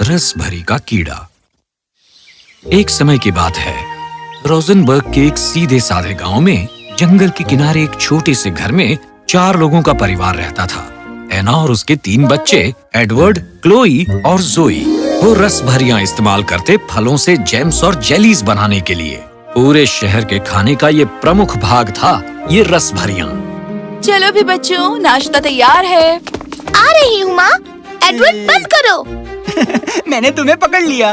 रस भरी का कीड़ा। एक समय की बात है, रोजनबर्ग के एक सीधे साधे गांव में जंगल के किनारे एक छोटे से घर में 4 लोगों का परिवार रहता था। एना और उसके 3 बच्चे, एडवर्ड, क्लोई और जोई। वो रस भरियां इस्तेमाल करते फलों से जैम्स और जेलीज बनाने के लिए। पूरे शहर के खाने का ये प्रमुख भाग था, ये रस भरियां। चलो भी बच्चों, नाश्ता तैयार है। आ रही हूँ माँ। एडवर्ड बंद करो। मैंने तुम्हें पकड़ लिया।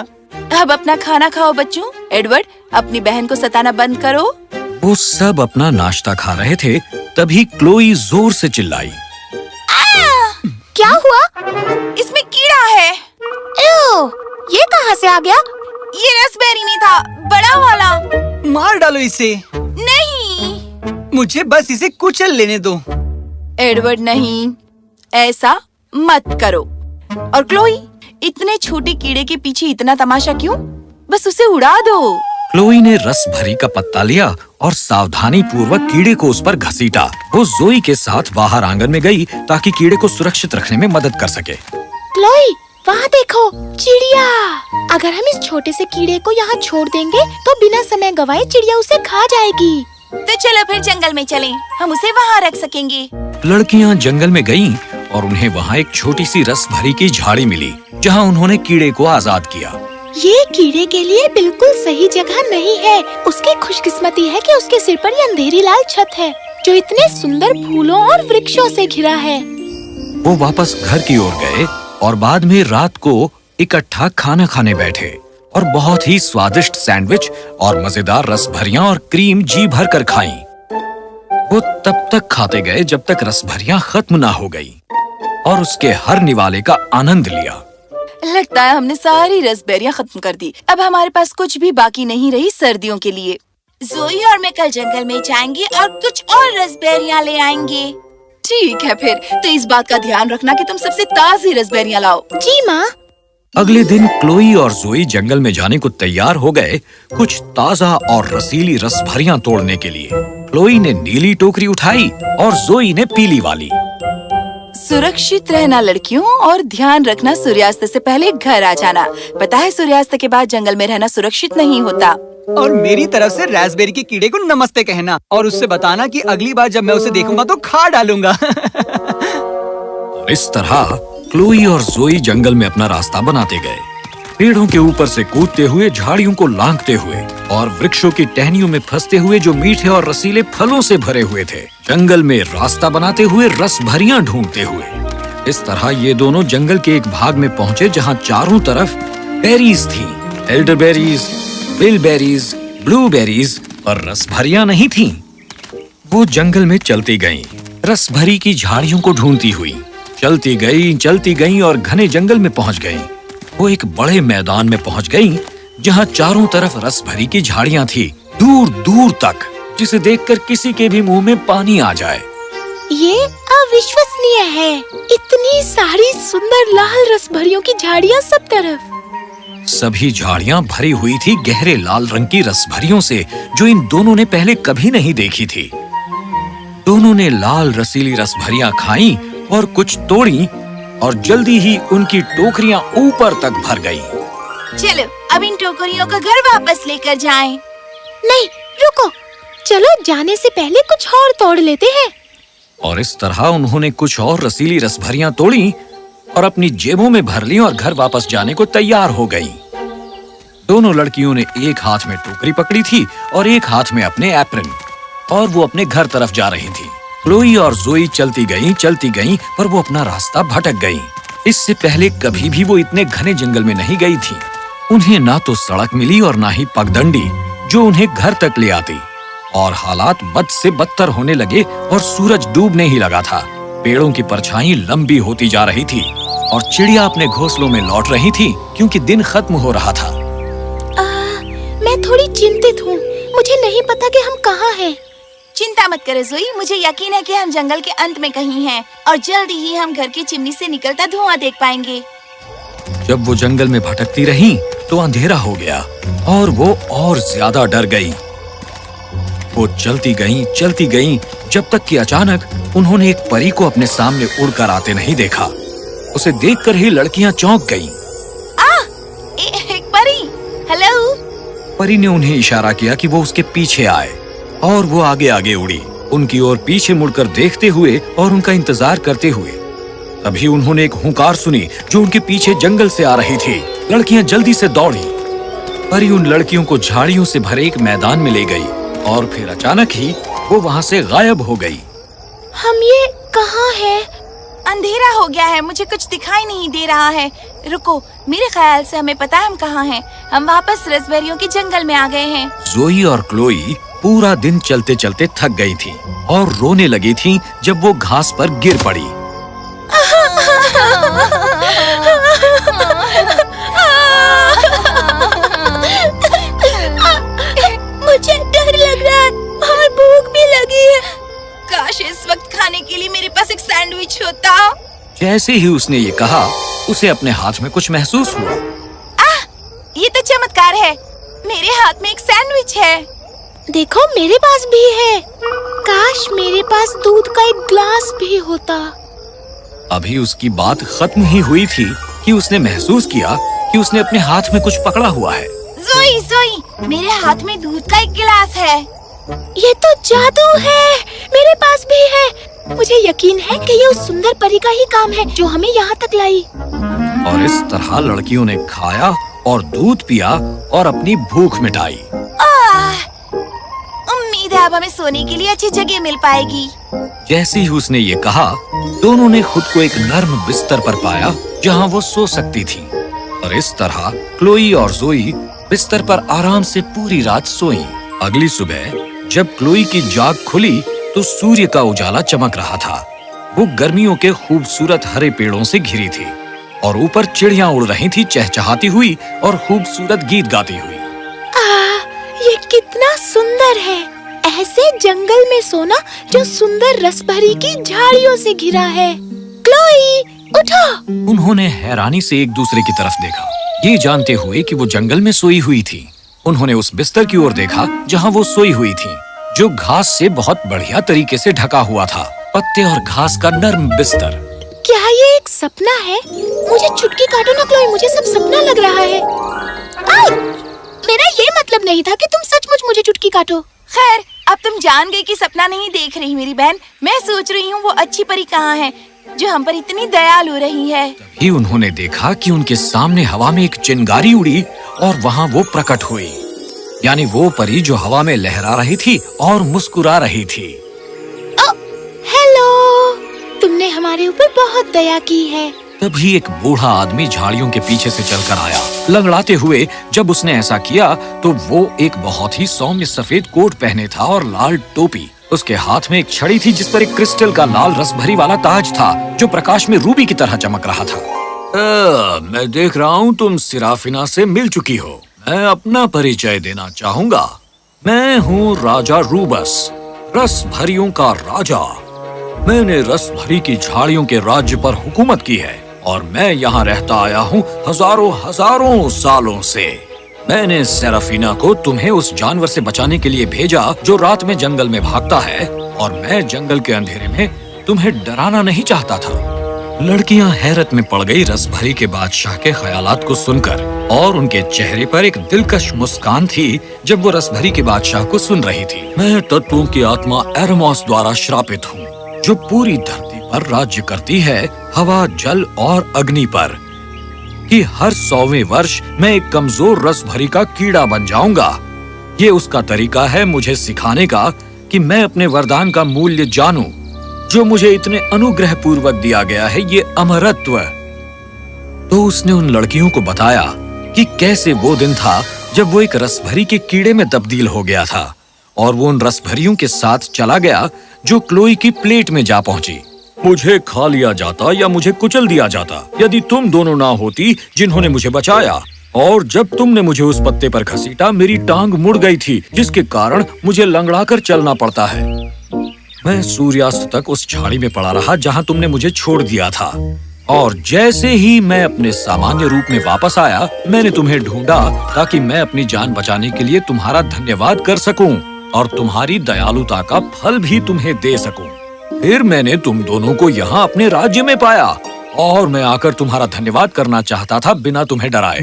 अब अपना खाना खाओ बच्चों। एडवर्ड, अपनी बहन को सताना बंद करो। वो सब अपना नाश्ता खा रहे थे, तभी क्लोई जोर से चिल्लाई। क्या हुआ? इसमें कीड़ा है। ये कहाँ से आ गया? ये रसबेरी में था, बड़ा वाला। मार डालो इसे। नहीं, मुझे बस इसे कुचल लेने दो। एडवर्ड नहीं, ऐसा मत करो। और क्लोई, इतने छोटे कीड़े के पीछे इतना तमाशा क्यों? बस उसे उड़ा दो। क्लोई ने रस भरी का पत्ता लिया और सावधानी पूर्वक कीड़े को उस पर घसीटा। वो जोई के साथ बाहर आंगन में गई ताकि कीड़े को सुरक्षित रखने में मदद कर सके। क्लोई, वहाँ देखो, चिड़िया। अगर हम इस छोटे से कीड़े को यहाँ छोड़ देंगे तो बिना समय गवाए चिड़िया उसे खा जाएगी। तो चलो फिर जंगल में चलें, हम उसे वहाँ रख सकेंगे। लड़कियाँ जंगल में गईं और उन्हें वहाँ एक छोटी सी रस भरी की झाड़ी मिली, जहाँ उन्होंने कीड़े को आजाद किया। ये कीड़े के लिए बिल्कुल सही जगह नहीं है। उसकी खुशकिस्मती है कि उसके सिर पर ये अंधेरी लाल छत है, जो इतने सुंदर फूलों और वृक्षों से घिरा है। वो वापस घर की ओर गए और बाद में रात को इकट्ठा खाना खाने बैठे और बहुत ही स्वादिष्ट सैंडविच और मजेदार रस भरियां और क्रीम जी भर कर खाईं। वो तब तक खाते गए जब तक रस भरियां खत्म ना हो गई और उसके हर निवाले का आनंद लिया। लगता है हमने सारी रसबेरियां खत्म कर दी। अब हमारे पास कुछ भी बाकी नहीं रही सर्दियों के लिए। जोई और मैं कल जंगल में जाएंगे और कुछ और रसबेरियां ले आएंगे। ठीक है फिर, तो इस बात का ध्यान रखना कि तुम सबसे ताज़ी रसबेरियां लाओ। जी माँ। अगले दिन क्लोई और जोई जंगल में जाने को तैयार हो गए, कुछ ताज़ा और रसीली रस भरियां तोड़ने के लिए। क्लोई ने नीली टोकरी उठाई और जोई ने पीली वाली। सुरक्षित रहना लड़कियों, और ध्यान रखना सूर्यास्त से पहले घर आ जाना। पता है सूर्यास्त के बाद जंगल में रहना सुरक्षित नहीं होता। और मेरी तरफ से रास्पबेरी के कीड़े को नमस्ते कहना और उससे बताना कि अगली बार जब मैं उसे देखूंगा तो खा डालूंगा। इस तरह क्लोई और जोई जंगल में अपना रास्ता बनाते गए, पेड़ों के ऊपर से कूदते हुए, झाड़ियों को लांघते हुए और वृक्षों की टहनियों में फंसते हुए जो मीठे और रसीले फलों से भरे हुए थे। जंगल में रास्ता बनाते हुए, रस भरियां ढूंढते हुए। इस तरह ये दोनों जंगल के एक भाग में पहुंचे जहां चारों तरफ बेरीज थी। एल्डरबेरीज, बिलबेरीज, ब्लूबेरीज और रस भरियां नहीं थीं। वो जंगल में चलती गईं, रस भरी की झाड़ियों को ढूंढती हुई। चलती गईं और घने जंगल में पहुंच गईं। वो एक बड़े मैदान में पहुंच गईं, जहां चारों तरफ रस भरी की झाड़ियां थी, दूर दूर तक, जिसे देखकर किसी के भी मुंह में पानी आ जाए। ये अविश्वसनीय है। इतनी सारी सुंदर लाल रसभरियों की झाड़ियाँ सब तरफ। सभी झाड़ियां भरी हुई थी गहरे लाल रंग की रसभरियों से, जो इन दोनों ने पहले कभी नहीं देखी थी। दोनों ने लाल रसीली रसभरियां खाईं और कुछ तोड़ी और जल्दी ही उनकी टोकरियां ऊपर तक भर गईं। चलो अब इन टोकरियों को घर वापस लेकर जाएं। नहीं, रुको, चलो जाने से पहले कुछ और तोड़ लेते हैं। और इस तरह उन्होंने कुछ और रसीली रसभरियां तोड़ी और अपनी जेबों में भर ली और घर वापस जाने को तैयार हो गईं। दोनों लड़कियों ने एक हाथ में टोकरी पकड़ी थी और एक हाथ में अपने एप्रन, और वो अपने घर तरफ जा रही थी। क्लोई और जोई चलती गईं, पर वो अपना रास्ता भटक गईं। इससे पहले कभी भी वो इतने घने जंगल में नहीं गई थी। उन्हें ना तो सड़क मिली और ना ही पगडंडी जो उन्हें घर तक ले आती। और हालात बद से बदतर होने लगे और सूरज डूबने ही लगा था। पेड़ों की परछाई लंबी होती जा रही थी और चिड़िया अपने घोंसलों में लौट रही थी, क्योंकि दिन खत्म हो रहा था। मैं थोड़ी चिंतित हूँ। मुझे नहीं पता कि हम कहाँ हैं। चिंता मत करो जोई, मुझे यकीन है कि हम जंगल के अंत में कहीं हैं और जल्दी ही हम घर की चिमनी से निकलता धुआं देख पाएंगे। जब वो जंगल में भटकती रहीं, तो अंधेरा हो गया और वो और ज्यादा डर गई। वो चलती गईं, जब तक कि अचानक उन्होंने एक परी को अपने सामने उड़कर आते नहीं देखा। उसे देखकर ही लड़कियां चौंक गईं। परी ने उन्हें इशारा किया कि वो उसके पीछे आए और वो आगे आगे उड़ी, उनकी ओर पीछे मुड़कर देखते हुए और उनका इंतजार करते हुए। तभी उन्होंने एक हुंकार सुनी जो उनके पीछे जंगल से आ रही थी। लड़कियां जल्दी से दौड़ी। परी उन लड़कियों को झाड़ियों से भरे एक मैदान में ले गई और फिर अचानक ही वो वहाँ से गायब हो गई। हम ये कहाँ हैं? अंधेरा हो गया है, मुझे कुछ दिखाई नहीं दे रहा है। रुको, मेरे ख्याल से हमें पता है हम कहाँ हैं। हम वापस रसबेरियों के जंगल में आ गए हैं। जोई और क्लोई पूरा दिन चलते चलते थक गई थी और रोने लगी थी जब वो घास पर गिर पड़ी। मुझे डर लग रहा है और भूख भी लगी है। काश इस वक्त खाने के लिए मेरे पास एक सैंडविच होता। जैसे ही उसने ये कहा, उसे अपने हाथ में कुछ महसूस हुआ। ये तो चमत्कार है, मेरे हाथ में एक सैंडविच है। देखो, मेरे पास भी है। काश मेरे पास दूध का एक ग्लास भी होता। अभी उसकी बात खत्म ही हुई थी कि उसने महसूस किया कि उसने अपने हाथ में कुछ पकड़ा हुआ है। जोई, जोई, मेरे हाथ में दूध का एक गिलास है। ये तो जादू है, मेरे पास भी है। मुझे यकीन है कि ये उस सुंदर परी का ही काम है जो हमें यहाँ तक लाई। और इस तरह लड़कियों ने खाया और दूध पिया और अपनी भूख मिटाई। उम्मीद है अब हमें सोने के लिए अच्छी जगह मिल पाएगी। जैसे ही उसने ये कहा, दोनों ने खुद को एक नर्म बिस्तर पर पाया जहाँ वो सो सकती थी। और इस तरह क्लोई और जोई बिस्तर पर आराम से पूरी रात सोई। अगली सुबह जब क्लोई की जाग खुली तो सूर्य का उजाला चमक रहा था। वो गर्मियों के खूबसूरत हरे पेड़ों से घिरी थी और ऊपर चिड़ियां उड़ रही थी चहचहाती हुई और खूबसूरत गीत गाती हुई। ये कितना सुंदर है, ऐसे जंगल में सोना जो सुंदर रसभरी की झाड़ियों से घिरा है। क्लोई, उठो। उन्होंने हैरानी से एक दूसरे की तरफ देखा, ये जानते हुए कि वो जंगल में सोई हुई थी। उन्होंने उस बिस्तर की ओर देखा जहाँ वो सोई हुई थी, जो घास से बहुत बढ़िया तरीके से ढका हुआ था। पत्ते और घास का नर्म बिस्तर। क्या ये एक सपना है? मुझे चुटकी काटो ना क्लोई, मुझे सब सपना लग रहा है। मेरा ये मतलब नहीं था कि तुम सचमुच मुझे चुटकी काटो। खैर, अब तुम जान गई कि सपना नहीं देख रही मेरी बहन। मैं सोच रही हूँ वो अच्छी परी कहाँ है जो हम पर इतनी दयालु हो रही है। तभी उन्होंने देखा कि उनके सामने हवा में एक चिंगारी उड़ी और वहाँ वो प्रकट हुई, यानी वो परी जो हवा में लहरा रही थी और मुस्कुरा रही थी। हेलो, तुमने हमारे ऊपर बहुत दया की है। तभी एक बूढ़ा आदमी झाड़ियों के पीछे से चलकर आया, लंगड़ाते हुए। जब उसने ऐसा किया तो वो एक बहुत ही सौम्य सफेद कोट पहने था और लाल टोपी। उसके हाथ में एक छड़ी थी जिस पर एक क्रिस्टल का लाल रसभरी वाला ताज था जो प्रकाश में रूबी की तरह चमक रहा था। मैं देख रहा हूँ तुम सिराफिना से मिल चुकी हो। मैं अपना परिचय देना चाहूँगा। मैं हूँ राजा रूबस, रसभरियों का राजा। मैंने रसभरी की झाड़ियों के राज्य पर हुकूमत की है और मैं यहाँ रहता आया हूँ हजारों हजारों सालों से। मैंने सेराफिना को तुम्हें उस जानवर से बचाने के लिए भेजा जो रात में जंगल में भागता है, और मैं जंगल के अंधेरे में तुम्हें डराना नहीं चाहता था। लड़कियां हैरत में पड़ गई रसभरी के बादशाह के ख्यालात को सुनकर, और उनके चेहरे पर एक दिलकश मुस्कान थी जब वो रसभरी के बादशाह को सुन रही थी। मैं तत्वों की आत्मा एरमोस द्वारा श्रापित हूँ जो पूरी धरती पर राज्य करती है, हवा, जल और अग्नि पर, कि हर 100वें वर्ष मैं एक कमजोर रसभरी का कीड़ा बन जाऊंगा। ये उसका तरीका है मुझे सिखाने का कि मैं अपने वरदान का मूल्य जानूं जो मुझे इतने अनुग्रह पूर्वक दिया गया है, ये अमरत्व। तो उसने उन लड़कियों को बताया कि कैसे वो दिन था जब वो एक रसभरी के कीड़े में तब्दील हो गया था और वो उन रसभरियों के साथ चला गया जो क्लोई की प्लेट में जा पहुंची। मुझे खा लिया जाता या मुझे कुचल दिया जाता यदि तुम दोनों ना होती जिन्होंने मुझे बचाया। और जब तुमने मुझे उस पत्ते पर घसीटा, मेरी टांग मुड़ गई थी जिसके कारण मुझे लंगड़ाकर चलना पड़ता है। मैं सूर्यास्त तक उस झाड़ी में पड़ा रहा जहाँ तुमने मुझे छोड़ दिया था, और जैसे ही मैं अपने सामान्य रूप में वापस आया, मैंने तुम्हें ढूंढा ताकि मैं अपनी जान बचाने के लिए तुम्हारा धन्यवाद कर सकूं और तुम्हारी दयालुता का फल भी तुम्हें दे सकूं। फिर मैंने तुम दोनों को यहाँ अपने राज्य में पाया और मैं आकर तुम्हारा धन्यवाद करना चाहता था बिना तुम्हें डराए।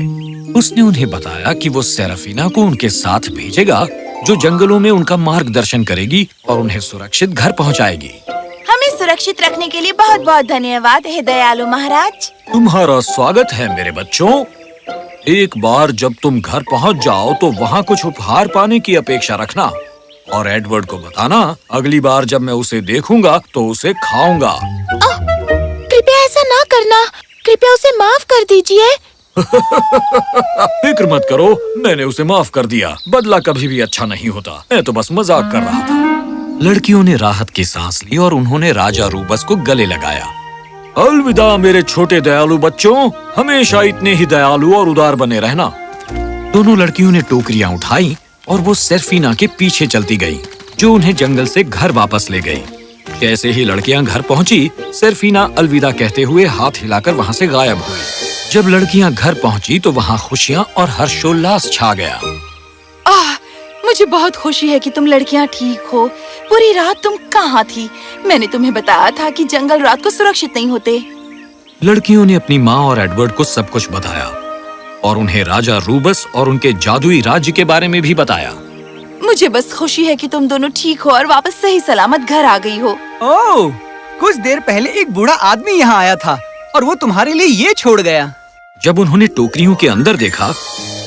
उसने उन्हें बताया कि वो सेराफीना को उनके साथ भेजेगा, जो जंगलों में उनका मार्गदर्शन करेगी और उन्हें सुरक्षित घर पहुंचाएगी। हमें सुरक्षित रखने के लिए बहुत बहुत धन्यवाद हे दयालु महाराज। तुम्हारा स्वागत है मेरे बच्चों। एक बार जब तुम घर पहुंच जाओ तो वहाँ कुछ उपहार पाने की अपेक्षा रखना और एडवर्ड को बताना अगली बार जब मैं उसे देखूंगा तो उसे खाऊंगा। कृपया ऐसा ना करना, कृपया उसे माफ कर दीजिए। फिक्र मत करो, मैंने उसे माफ कर दिया। बदला कभी भी अच्छा नहीं होता, मैं तो बस मजाक कर रहा था। लड़कियों ने राहत की सांस ली और उन्होंने राजा रूबस को गले लगाया। अलविदा मेरे छोटे दयालु बच्चों, हमेशा इतने ही दयालु और उदार बने रहना। दोनों लड़कियों ने टोकरियां उठाई और वो सेराफीना के पीछे चलती गईं, जो उन्हें जंगल से घर वापस ले गई। जैसे ही लड़कियां घर पहुंची, सेराफीना अलविदा कहते हुए हाथ हिलाकर वहां से गायब हुई। जब लड़कियां घर पहुंची तो वहां खुशियां और हर्षोल्लास छा गया। मुझे बहुत खुशी है कि तुम लड़कियां ठीक हो। पूरी रात तुम कहाँ थी? मैंने तुम्हें बताया था कि जंगल रात को सुरक्षित नहीं होते। लड़कियों ने अपनी माँ और एडवर्ड को सब कुछ बताया और उन्हें राजा रूबस और उनके जादुई राज्य के बारे में भी बताया। मुझे बस खुशी है कि तुम दोनों ठीक हो और वापस सही सलामत घर आ गई हो। ओह, कुछ देर पहले एक बूढ़ा आदमी यहाँ आया था और वो तुम्हारे लिए ये छोड़ गया। जब उन्होंने टोकरियों के अंदर देखा,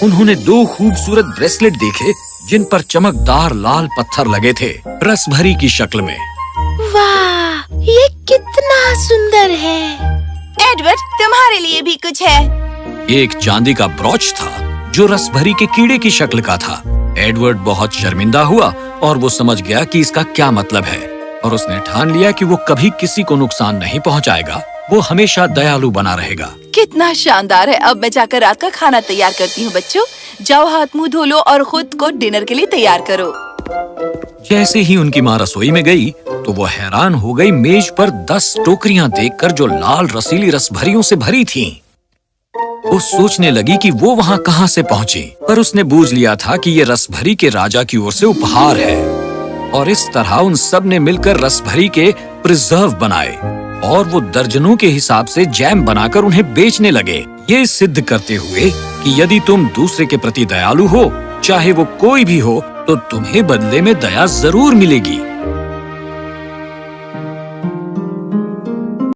उन्होंने 2 खूबसूरत ब्रेसलेट देखे जिन पर चमकदार लाल पत्थर लगे थे, रस भरी की शक्ल में। वाह, ये कितना सुंदर है। एडवर्ड, तुम्हारे लिए भी कुछ है। एक चांदी का ब्रॉच था जो रस भरी के कीड़े की शक्ल का था। एडवर्ड बहुत शर्मिंदा हुआ और वो समझ गया कि इसका क्या मतलब है और उसने ठान लिया कि वो कभी किसी को नुकसान नहीं पहुंचाएगा। वो हमेशा दयालु बना रहेगा। कितना शानदार है। अब मैं जाकर रात का खाना तैयार करती हूँ। बच्चों, जाओ हाथ मुंह धो लो और खुद को डिनर के लिए तैयार करो। जैसे ही उनकी माँ रसोई में गई तो वो हैरान हो गई मेज पर 10 टोकरियां देखकर जो लाल रसीली रसभरियों से भरी थीं। वो सोचने लगी कि वो वहाँ कहाँ से पहुँची, पर उसने बूझ लिया था कि ये रसभरी के राजा की ओर से उपहार है। और इस तरह उन सब ने मिलकर रसभरी के प्रिजर्व बनाए और वो दर्जनों के हिसाब से जैम बनाकर उन्हें बेचने लगे, ये सिद्ध करते हुए कि यदि तुम दूसरे के प्रति दयालु हो, चाहे वो कोई भी हो, तो तुम्हें बदले में दया जरूर मिलेगी।